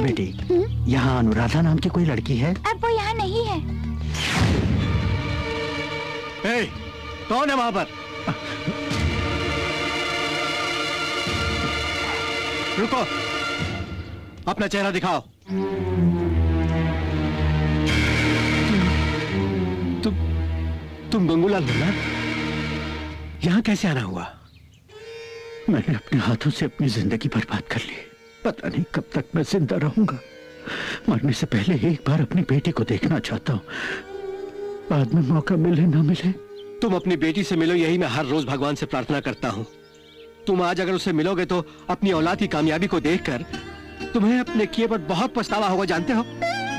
बेटी, यहाँ अनुराधा नाम की कोई लड़की है? अब वो यहाँ नहीं है। कौन है वहाँ पर? रुको, अपना चेहरा दिखाओ। तुम गंगूलाल हो ना? यहाँ कैसे आना हुआ? मैंने अपने हाथों से अपनी जिंदगी बर्बाद कर ली। पता नहीं कब तक मैं जिंदा रहूंगा। मरने से पहले एक बार अपनी बेटी को देखना चाहता हूँ, बाद में मौका मिले ना मिले। तुम अपनी बेटी से मिलो, यही मैं हर रोज भगवान से प्रार्थना करता हूँ। तुम आज अगर उससे मिलोगे तो अपनी औलाद की कामयाबी को देखकर तुम्हें अपने किए पर बहुत पछतावा होगा। जानते हो,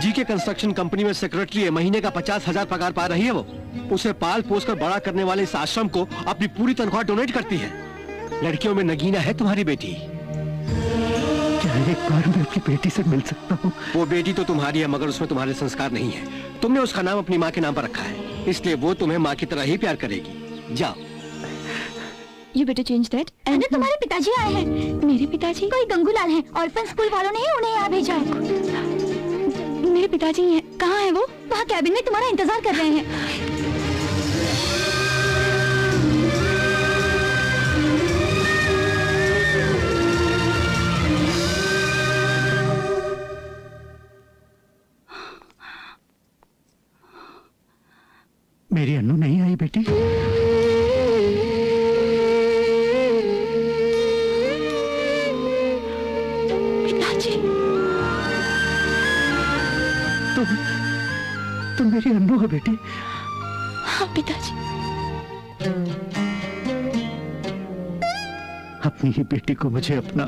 जीके कंस्ट्रक्शन कंपनी में सेक्रेटरी है, महीने का 50,000 पगार पा रही है वो। उसे पाल पोस कर बड़ा करने वाले इस आश्रम को अपनी पूरी तनख्वाह डोनेट करती है। लड़कियों में नगीना है तुम्हारी बेटी। क्या एक बार मैं अपनी बेटी से मिल सकता हूँ? वो बेटी तो तुम्हारी है, मगर उसमें तुम्हारे संस्कार नहीं है। तुमने उसका नाम अपनी माँ के नाम पर रखा है, इसलिए वो तुम्हें माँ की तरह ही प्यार करेगी। जाओ। You better change that. अरे तुम्हारे पिताजी आए हैं। मेरे पिताजी? कोई गंगूलाल हैं, ऑर्फन स्कूल वालों ने उन्हें यहाँ भेजा है। मेरे पिताजी हैं। कहाँ है वो? वहाँ कैबिन में तुम्हारा इंतजार कर रहे हैं। मेरी अन्नू नहीं आई बेटी? पिताजी, तुम मेरी अन्नू हो बेटी? हाँ पिताजी। अपनी ही बेटी को मुझे अपना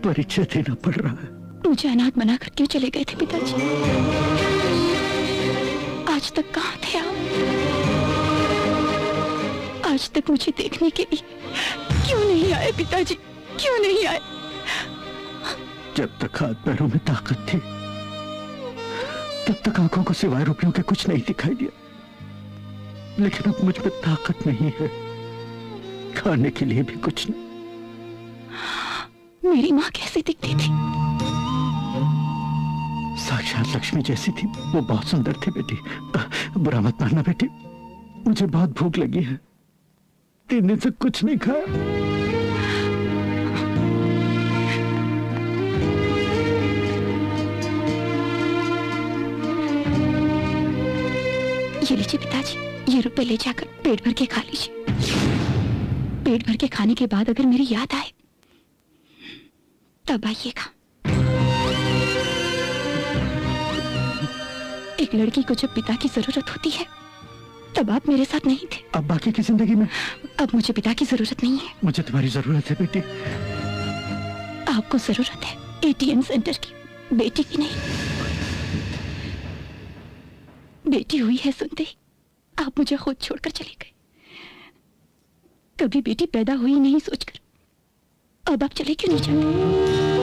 परिचय देना पड़ रहा है। मुझे अनाथ बनाकर क्यों चले गए थे पिताजी? आज तक कहाँ थे आप? आज तक मुझे देखने के लिए क्यों नहीं आए पिताजी? क्यों नहीं आए? जब तक हाथ पैरों में ताकत थी, तब तक आंखों को सिवाय रुपयों के कुछ नहीं दिखाई दिया। लेकिन अब मुझ में ताकत नहीं है, खाने के लिए भी कुछ नहीं। मेरी माँ कैसी दिखती थी? साक्षात लक्ष्मी जैसी थी। वो बहुत सुंदर थी बेटी। बुरा मत मानना बेटी, मुझे बहुत भूख लगी है। 3 दिन से कुछ नहीं खाया। ये लीजिए पिताजी, ये रुपए ले जाकर पेट भर के खा लीजिए। पेट भर के खाने के बाद अगर मेरी याद आए तब आइएगा। एक लड़की को जब पिता की जरूरत होती है तब आप मेरे साथ नहीं थे। अब बाकी की जिंदगी में अब मुझे पिता की जरूरत नहीं है। मुझे तुम्हारी जरूरत है बेटी। आपको जरूरत है एटीएम सेंटर की, बेटी की नहीं। बेटी हुई है सुनते ही आप मुझे खुद छोड़कर चले गए। कभी बेटी पैदा हुई नहीं सोचकर अब आप चले क्यों नहीं जाते?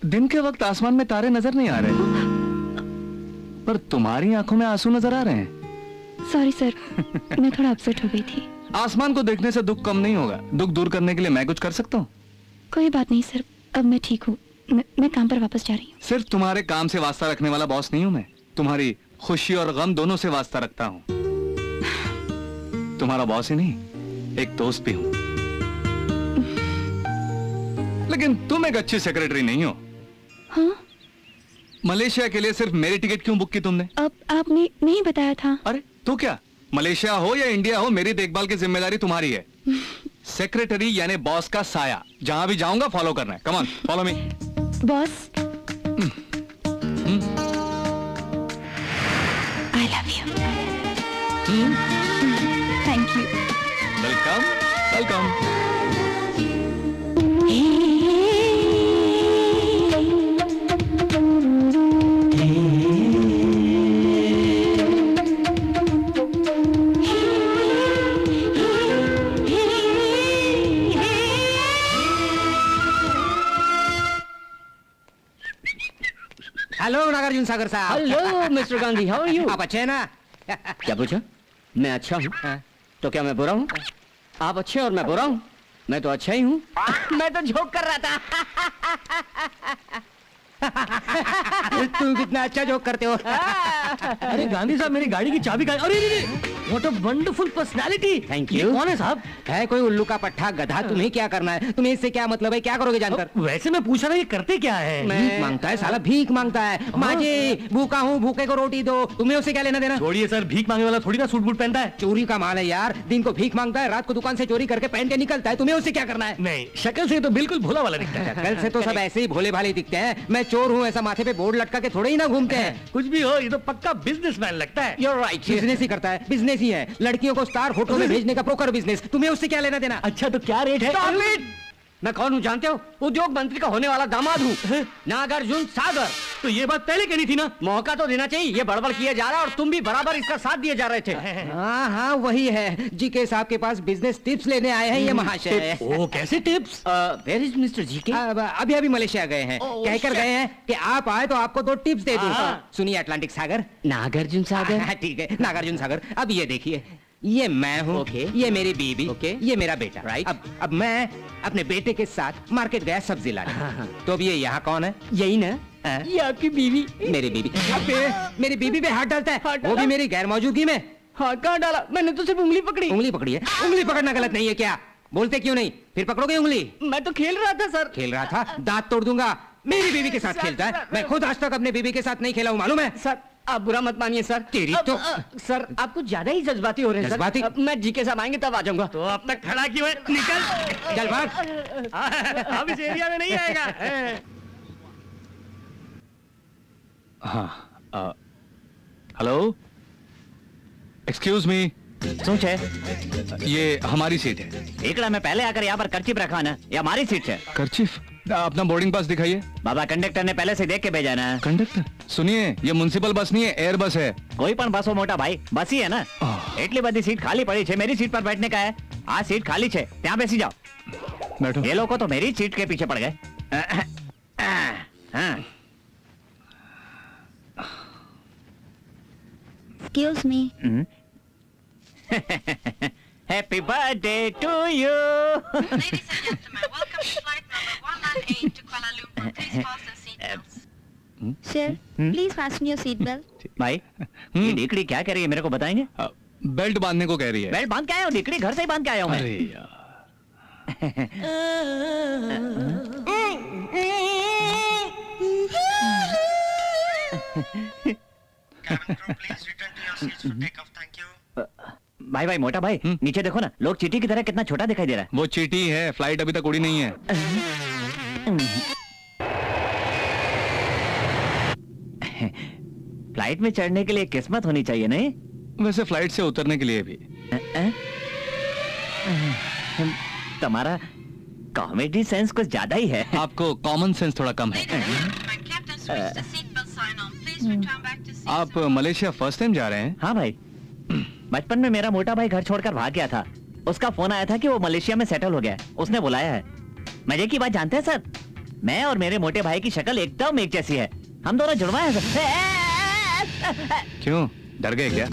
दिन के वक्त आसमान में तारे नजर नहीं आ रहे, पर तुम्हारी आंखों में आंसू नजर आ रहे हैं। सॉरी सर, मैं थोड़ा अपसेट हो गई थी। आसमान को देखने से दुख कम नहीं होगा। दुख दूर करने के लिए मैं कुछ कर सकता हूँ? कोई बात नहीं सर, अब मैं ठीक हूँ। मैं काम पर वापस जा रही हूँ। सिर्फ तुम्हारे काम से वास्ता रखने वाला बॉस नहीं हूँ मैं, तुम्हारी खुशी और गम दोनों से वास्ता रखता हूँ। तुम्हारा बॉस ही नहीं, एक दोस्त भी हूँ। लेकिन तुम एक अच्छी सेक्रेटरी नहीं हो। हाँ? मलेशिया के लिए सिर्फ मेरी टिकट क्यों बुक की तुमने? अब आपने नहीं बताया था। अरे तो क्या, मलेशिया हो या इंडिया हो, मेरी देखभाल की जिम्मेदारी तुम्हारी है। सेक्रेटरी यानी बॉस का साया, जहां भी जाऊंगा फॉलो करना है। Come on, follow me. Boss, welcome welcome. Hello Nagarjuna Sagar साहब। Hello mister Gandhi, how are you? आप अच्छे हैं ना? क्या पूछा? मैं अच्छा हूँ तो क्या मैं बुरा हूँ? आप अच्छे और मैं बुरा हूँ? मैं तो अच्छा ही हूँ। मैं तो जोक कर रहा था। तुम कितना अच्छा जोक करते हो। अरे गांधी साहब, मेरी गाड़ी की चाबी का, अरे what a wonderful personality. Thank ये यू। कौन है साहब? है कोई उल्लू का पट्टा गधा, तुम्हें क्या करना है? तुम्हें इससे क्या मतलब है? क्या करोगे जानकर? वैसे मैं पूछ रहा, ये करते क्या है? भीख मांगता है साला, भीख मांगता है। माँ जी भूखा हूँ, भूखे को रोटी दो। तुम्हें उससे क्या लेना देना? छोड़िए सर, भीख मांगने वाला थोड़ी ना सूट बूट पहनता है। चोरी का माल है यार, दिन को भीख मांगता है, रात को दुकान से चोरी करके पहन के निकलता है। तुम्हें उससे क्या करना है? नहीं, शक्ल से तो बिल्कुल भोला वाला दिखता है। कल से तो सब ऐसे ही भोले भाले दिखते हैं। मैं चोर हूँ ऐसा माथे पे बोर्ड लटका के थोड़े ही ना घूमते हैं। कुछ भी हो, ये तो पक्का बिजनेसमैन लगता है। You're right, बिजनेस ही करता है, बिजनेस ही है। लड़कियों को स्टार होटल में भेजने का ब्रोकर बिजनेस। तुम्हें उससे क्या लेना देना? अच्छा तो क्या रेट है? Stop it! मैं कौन हूँ जानते हो? उद्योग मंत्री का होने वाला दामाद हूँ, नागार्जुन सागर। तो ये बात पहले कहनी थी ना। मौका तो देना चाहिए। ये बड़बड़ किया जा रहा है और तुम भी बराबर इसका साथ दिए जा रहे थे। हाँ हाँ वही है, जीके साहब के पास बिजनेस टिप्स लेने आए हैं ये महाशय। ओ कैसे tips? Where is mister GK? अभी अभी मलेशिया गए हैं। कहकर गए हैं कि आप आए तो आपको 2 टिप्स दे दूं। हाँ। सुनिए अटलांटिक सागर। नागार्जुन सागर। ठीक है नागार्जुन सागर। अब ये देखिए, ये मैं हूँ, Okay. ये मेरी बीबी, Okay. ये मेरा बेटा। Right. अब मैं अपने बेटे के साथ मार्केट गया सब्जी लाने। तो अब ये यहाँ कौन है? यही ना, हाँ? ये आपकी बीवी। मेरी बीबी। मेरी बीबी पे हाथ डालता है, हाथ वो डाला? भी मेरी गैर मौजूदगी में। हाँ कहाँ डाला? मैंने तो सिर्फ उंगली पकड़ी। उंगली पकड़ी है? उंगली पकड़ना गलत नहीं है क्या? बोलते क्यों नहीं? फिर पकड़ोगे उंगली? मैं तो खेल रहा था सर। खेल रहा था, दांत तोड़ दूंगा। मेरी बीवी के साथ खेलता है। मैं खुद आज तक अपने बीवी के साथ नहीं खेला हूँ, मालूम है? सर आप बुरा मत मानिए सर। तेरी तो- सर आप कुछ ज्यादा ही जज्बाती हो रहे हैं सर। जज्बाती? मैं जीके साहब आएंगे तब आ जाऊंगा। तो अब तक खड़ा क्यों है? निकल। चल भाग। अब इस एरिया में नहीं आएगा। हाँ हेलो, एक्सक्यूज मी। શું છે? ये हमारी सीट है। એકલા મેં પહેલે આकर यहाँ पर कर्चिप रखा ना, ये हमारी सीट है। कर्चिफ? अपना बोर्डिंग पास दिखाइए। बाबा कंडक्टर ने पहले से देख के भेजा ना। कंडक्टर सुनिए, ये म्युनिसिपल बस नहीं है, एयर बस है। कोई पण बसो मोटा भाई, बस ही है ना। એટલી બધી सीट खाली पड़ी છે, मेरी सीट पर बैठने का है। आ सीट खाली છે, ત્યાં બેસી जाओ। बैठो। ये लोग तो मेरी सीट के पीछे पड़ गए। हाँ। Excuse me. Happy birthday to you. Ladies and gentlemen, welcome to flight number 198 to Kuala Lumpur. Please fasten seatbelts. Sir, please fasten your seatbelt. भाई ये डिकड़ी क्या कह रही है, मेरे को बताएंगे? बेल्ट बांधने को कह रही है। बेल्ट बांध के आया हूँ, डिकड़ी घर से ही बांध के आया हूँ मैं। अरे यार, भाई भाई मोटा भाई, नीचे देखो ना, लोग चींटी की तरह कितना छोटा दिखाई दे रहा वो चीटी है, फ्लाइट अभी तक उड़ी नहीं है। है। फ्लाइट में चढ़ने के लिए किस्मत होनी चाहिए नहीं? वैसे फ्लाइट से उतरने के लिए भी। तुम्हारा कॉमेडी सेंस कुछ ज्यादा ही है। आपको कॉमन सेंस थोड़ा कम है। When captain switched the seatbelt sign on, please return back to seat. आप मलेशिया फर्स्ट टाइम जा रहे हैं? हाँ भाई, बचपन में मेरा मोटा भाई घर छोड़कर भाग गया था। उसका फोन आया था कि वो मलेशिया में सेटल हो गया है, उसने बुलाया है। मजे की बात जानते हैं सर, मैं और मेरे मोटे भाई की शक्ल एकदम एक जैसी है। हम दोनों जुड़वा हैं सर। क्यों, डर गए क्या?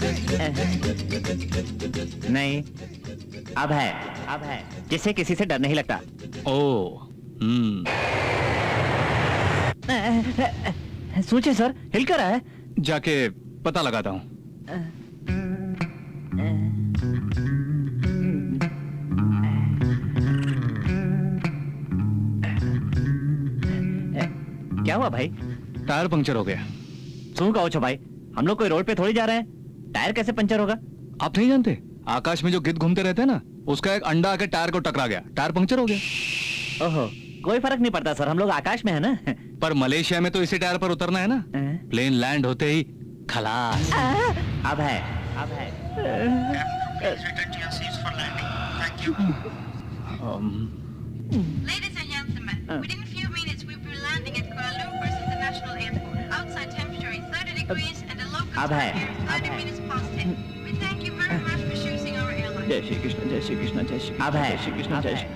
नहीं, अब है जिससे किसी से डर नहीं लगता। ओ, सोचे सर, हिल कर है। जाके पता लगाता हूँ। क्या हुआ भाई? टायर पंक्चर हो गया। શું કહો છો भाई, हम लोग कोई रोड पे थोड़ी जा रहे हैं, टायर कैसे पंचर होगा? आप नहीं जानते, आकाश में जो गिद्ध घूमते रहते हैं ना, उसका एक अंडा आके टायर को टकरा गया, टायर पंक्चर हो गया। ओहो, कोई फर्क नहीं पड़ता सर, हम लोग आकाश में है ना। पर मलेशिया में तो इसी टायर पर उतरना है ना। प्लेन लैंड होते ही खलास। अब है Ladies and gentlemen, within a few minutes we'll be landing at Kuala Lumpur's International Airport. Outside temperature is 30 degrees and the local अब time है, here is 30 minutes past 10. We thank you very much for choosing our airline. जय श्री कृष्ण जय श्री कृष्ण जय श्री अब है, जय श्री कृष्ण अब जय है। श्री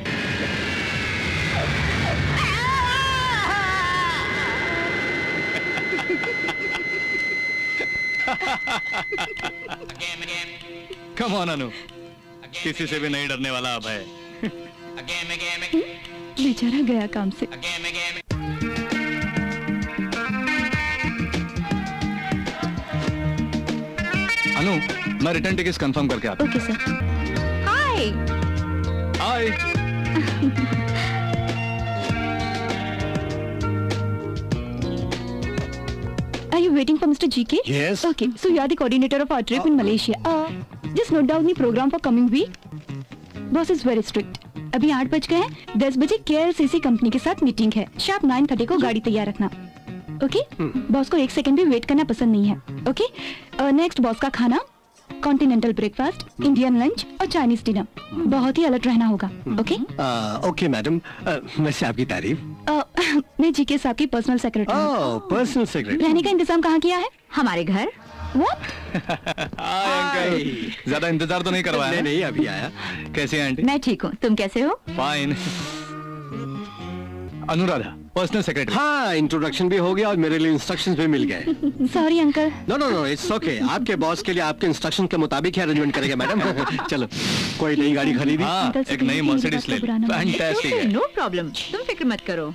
कम ऑन अनु, किसी से भी नहीं डरने वाला अब है। बेचारा गया काम से। अनु, मैं रिटर्न टिकट कंफर्म करके आता ओके सर। हाय। हूँ। हाय। Are you waiting for Mr. GK? Yes. Okay, so you are the coordinator of our trip in Malaysia. Just note down the program for coming week. Boss is very strict. अभी 8 बज गए हैं, 10 बजे KLCC company के साथ meeting है। Sharp 9:30 को गाड़ी तैयार रखना। ओके? बॉस को 1 सेकंड भी वेट करना पसंद नहीं है। ओके? नेक्स्ट बॉस का खाना, कॉन्टिनेंटल ब्रेकफास्ट, इंडियन लंच और चाइनीज डिनर। बहुत ही अलर्ट रहना होगा। ओके? ओके मैडम, वैसे आपकी तारीफ। मैं जीके साहब की पर्सनल सेक्रेटरी हूँ। ओह, पर्सनल सेक्रेटरी। रहने का इंतजाम कहाँ किया है? हमारे घर। What? हाय अंकल, ज्यादा इंतजार तो नहीं करवाया नहीं ना? नहीं, अभी आया। कैसी हैं आंटी? मैं ठीक हूँ, तुम कैसे हो? फाइन। Anuradha, personal secretary. हाँ, इंट्रोडक्शन भी हो गया और मेरे लिए इंस्ट्रक्शंस भी मिल गए। Sorry uncle. No no no, it's okay. आपके बॉस के लिए आपके इंस्ट्रक्शन के मुताबिक ही अरेंजमेंट करेंगे मैडम। चलो, कोई नई गाड़ी खरीदी? हाँ, अंकल से एक नई कहिए कि मर्सिडीज ले मेरी बात ली। का बुरा ना माने। फैंटास्टिक है। नो प्रॉब्लम, तुम फिक्र मत करो।